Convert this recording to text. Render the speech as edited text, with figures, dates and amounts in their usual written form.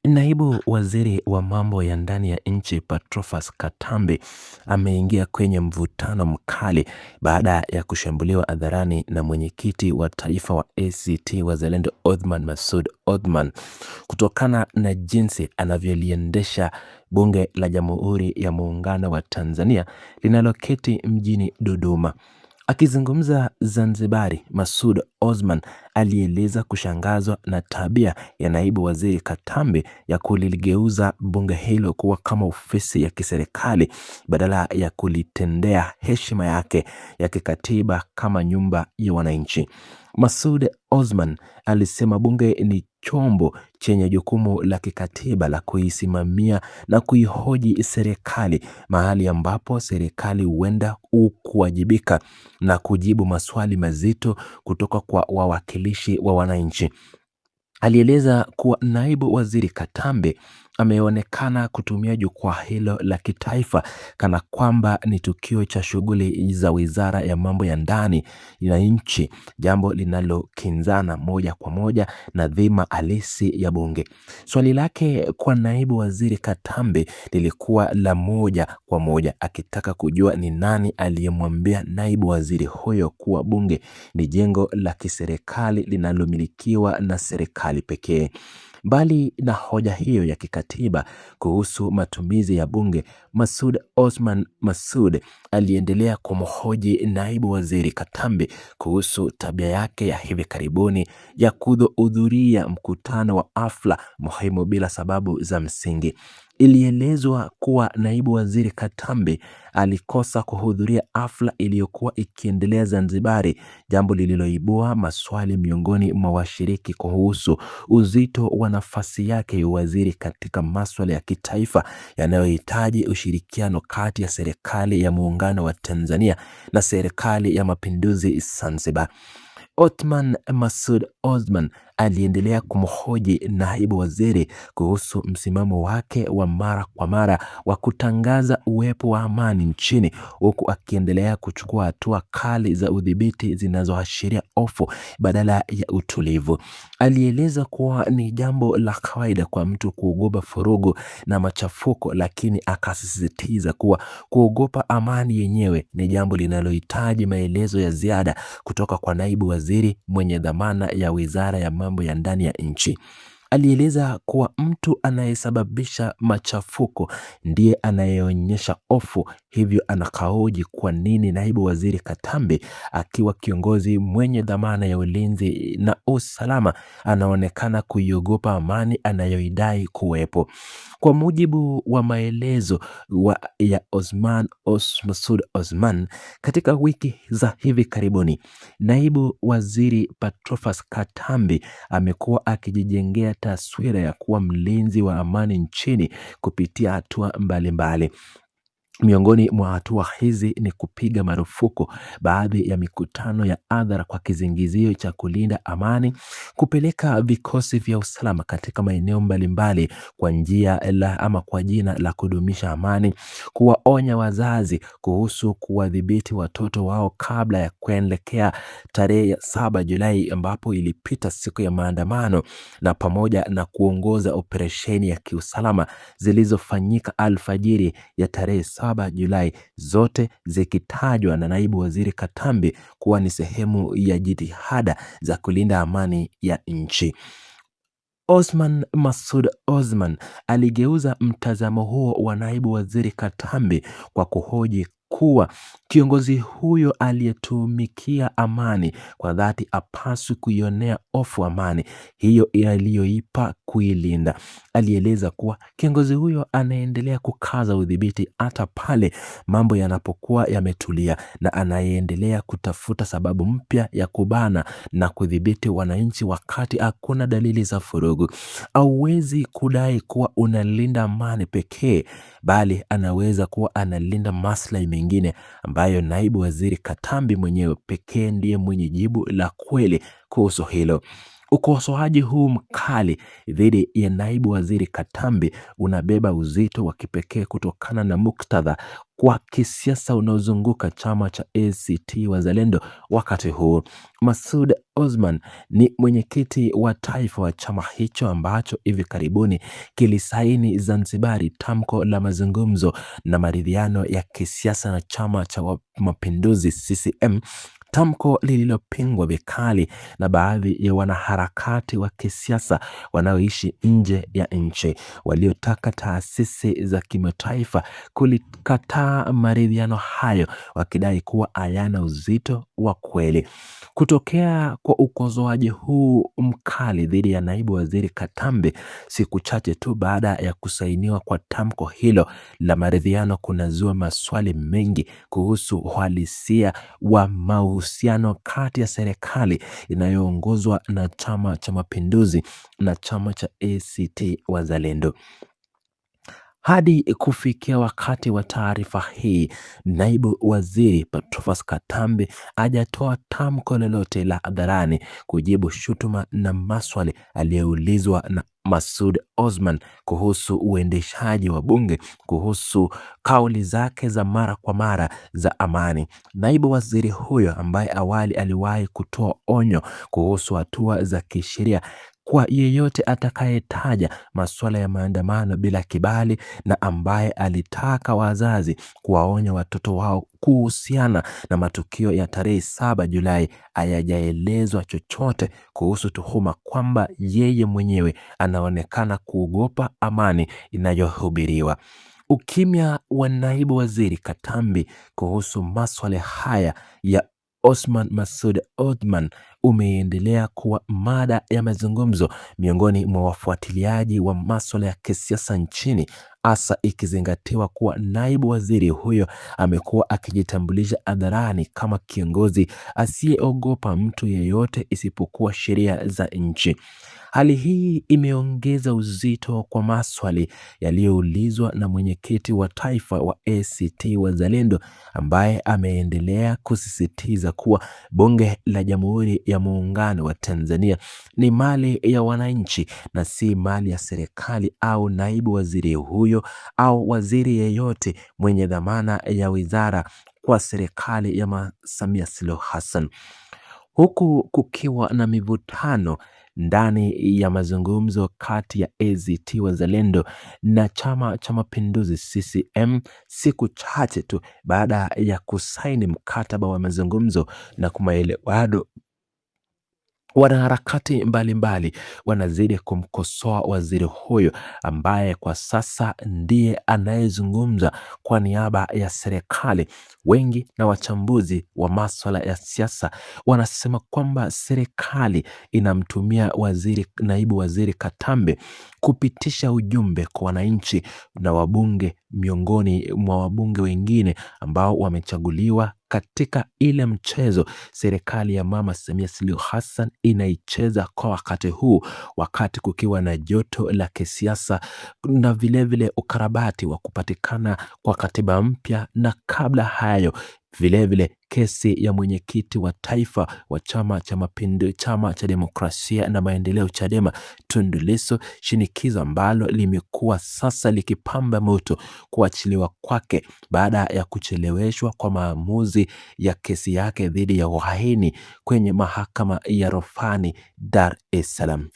Naibu waziri wa mambo ya ndani ya nchi Patrobas Katambi ameingia kwenye mvutano mkali baada ya kushambuliwa hadharani na mwenyekiti wa taifa wa ACT Wazalendo Othman Masoud Othman kutokana na jinsi anavyoliendesha bunge la Jamhuri ya Muungano wa Tanzania linaloketi mjini Dodoma. Akizungumza Zanzibari, Masoud Othman alieleza kushangazwa na tabia ya naibu waziri Katambi ya kuligeuza bunge hilo kuwa kama ofisi ya kiserikali badala ya kulitendea heshima yake ya kikatiba kama nyumba ya wananchi. Masoud Othman alisema bunge ni chombo chenye jukumu la kikatiba la kuisimamia na kuihoji serikali, mahali ambapo serikali huenda kuwajibika na kujibu maswali mazito kutoka kwa wawakilishi wa wananchi. Alieleza kuwa naibu waziri Katambi ameonekana kutumia jukwaa hilo la kitaifa kana kwamba ni tukio cha shughuli za wizara ya mambo ya ndani ya nchi, jambo linalokinzana moja kwa moja na dhima halisi ya bunge. Swali lake kwa naibu waziri Katambi lilikuwa la moja kwa moja, akitaka kujua ni nani aliyemwambia naibu waziri huyo kuwa bunge ni jengo la kiserikali linalomilikiwa na serikali pekee. Mbali na hoja hiyo ya kikatiba kuhusu matumizi ya bunge, Masoud Othman Masoud aliendelea kumhoji naibu waziri Katambi kuhusu tabia yake ya hivi karibuni ya kuhudhuria mkutano wa hafla muhimu bila sababu za msingi. Ilielezwa kuwa naibu waziri Katambi alikosa kuhudhuria hafla iliyokuwa ikiendelea Zanzibari, jambo lililoibua maswali miongoni mwa washiriki kuhusu uzito wa nafasi yake ya waziri katika masuala ya kitaifa yanayohitaji ushirikiano kati ya serikali ya Muungano wa Tanzania na serikali ya Mapinduzi Zanzibar. Othman Masoud Othman aliendelea kumhoji naibu waziri kuhusu msimamo wake wa mara kwa mara wa kutangaza uwepo wa amani nchini, huku akiendelea kuchukua hatua kali za udhibiti zinazoashiria hofu badala ya utulivu. Alieleza kuwa ni jambo la kawaida kwa mtu kuogopa furugu na machafuko, lakini akasisitiza kuwa kuogopa amani yenyewe ni jambo linalohitaji maelezo ya ziada kutoka kwa naibu waziri mwenye dhamana ya wizara ya mambo ya ndani ya nchi. Alieleza kuwa mtu anayesababisha machafuko ndiye anayeonyesha hofu, hivyo anakahoji kwa nini naibu waziri Katambi akiwa kiongozi mwenye dhamana ya ulinzi na usalama anaonekana kuiogopa amani anayoidai kuwepo. Kwa mujibu wa maelezo ya Masoud Othman, katika wiki za hivi karibuni, naibu waziri Patrobas Katambi amekuwa akijijengea taswira ya kuwa mlinzi wa amani nchini kupitia hatua mbalimbali. Miongoni mwa hatua hizi ni kupiga marufuku baadhi ya mikutano ya hadhara kwa kizingizio cha kulinda amani, kupeleka vikosi vya usalama katika maeneo mbalimbali kwa jina la kudumisha amani, kuwaonya wazazi kuhusu kuwadhibiti watoto wao kabla ya kuelekea tarehe 7 Julai ambapo ilipita siku ya maandamano, na pamoja na kuongoza operesheni ya kiusalama zilizofanyika alfajiri ya tarehe 7 Julai, zote zikitajwa na naibu waziri Katambi kuwa ni sehemu ya jitihada za kulinda amani ya nchi. Othman Masoud Othman aligeuza mtazamo huo wa naibu waziri Katambi kwa kuhoji kuwa kiongozi huyo aliyetumikia amani kwa dhati hapaswi kuionea hofu amani hiyo aliyoipa kuilinda. Alieleza kuwa kiongozi huyo anaendelea kukaza udhibiti hata pale mambo yanapokuwa yametulia, na anaendelea kutafuta sababu mpya ya kubana na kudhibiti wananchi wakati hakuna dalili za furugu. Hauwezi kudai kuwa unalinda amani pekee, bali anaweza kuwa analinda maslahi mengine ambayo naibu waziri Katambi mwenyewe pekee ndiye mwenye jibu la kweli kuhusu hilo. Ukosoaji huu mkali dhidi ya naibu waziri Katambi unabeba uzito wa kipekee kutokana na muktadha kwa kisiasa unaozunguka chama cha ACT Wazalendo wakati huu. Masoud Osman ni mwenyekiti wa taifa wa chama hicho ambacho hivi karibuni kilisaini Zanzibari tamko la mazungumzo na maridhiano ya kisiasa na chama cha Mapinduzi CCM, tamko lililopingwa vikali na baadhi ya wanaharakati wa kisiasa wanaoishi nje ya nchi, waliotaka taasisi za kimataifa kulikataa maridhiano hayo, wakidai kuwa hayana uzito wa kweli. Kutokea kwa ukosoaji huu mkali dhidi ya naibu waziri Katambi siku chache tu baada ya kusainiwa kwa tamko hilo la maridhiano, kunazua maswali mengi kuhusu uhalisia wa mahusiano kati ya serikali inayoongozwa na Chama cha Mapinduzi na chama cha ACT Wazalendo. Hadi kufikia wakati wa taarifa hii, naibu waziri Patrobas Katambi hajatoa tamko lolote la hadharani kujibu shutuma na maswali aliyoulizwa na Masoud Osman kuhusu uendeshaji wa bunge, kuhusu kauli zake za mara kwa mara za amani. Naibu waziri huyo ambaye awali aliwahi kutoa onyo kuhusu hatua za kisheria kwa yeyote atakayetaja masuala ya maandamano bila kibali, na ambaye alitaka wazazi kuwaonya watoto wao kuhusiana na matukio ya tarehe 7 Julai, hayajaelezwa chochote kuhusu tuhuma kwamba yeye mwenyewe anaonekana kuogopa amani inayohubiriwa. Ukimya wa naibu waziri Katambi kuhusu maswala haya ya Osman Masoud Osman umeendelea kuwa mada ya mazungumzo miongoni mwa wafuatiliaji wa maswala ya kisiasa nchini, hasa ikizingatiwa kuwa naibu waziri huyo amekuwa akijitambulisha hadharani kama kiongozi asiyeogopa mtu yeyote isipokuwa sheria za nchi. Hali hii imeongeza uzito kwa maswali yaliyoulizwa na mwenyekiti wa taifa wa ACT Wazalendo, ambaye ameendelea kusisitiza kuwa Bunge la Jamhuri ya Muungano wa Tanzania ni mali ya wananchi na si mali ya serikali au naibu waziri huyo au waziri yeyote mwenye dhamana ya wizara kwa serikali ya Samia Suluhu Hassan. Huku kukiwa na mivutano ndani ya mazungumzo kati ya ACT Wazalendo na Chama cha Mapinduzi CCM, siku chache tu baada ya kusaini mkataba wa mazungumzo na kumaelewano, wanaharakati mbalimbali wanazidi kumkosoa waziri huyo ambaye kwa sasa ndiye anayezungumza kwa niaba ya serikali. Wengi na wachambuzi wa masuala ya siasa wanasema kwamba serikali inamtumia naibu waziri Katambi kupitisha ujumbe kwa wananchi na wabunge, miongoni mwa wabunge wengine ambao wamechaguliwa katika ile mchezo serikali ya Mama Samia Suluhu Hassan inaicheza kwa wakati huu, wakati kukiwa na joto la kisiasa na vilevile ukarabati wa kupatikana kwa katiba mpya, na kabla hayo vilevile kesi ya mwenyekiti wa taifa wa Chama cha Mapinduzi, Chama cha Demokrasia na Maendeleo Chadema, Tundu Lissu, shinikizo ambalo limekuwa sasa likipamba moto kuachiliwa kwake baada ya kucheleweshwa kwa maamuzi ya kesi yake dhidi ya uhaini kwenye mahakama ya rufani Dar es Salaam.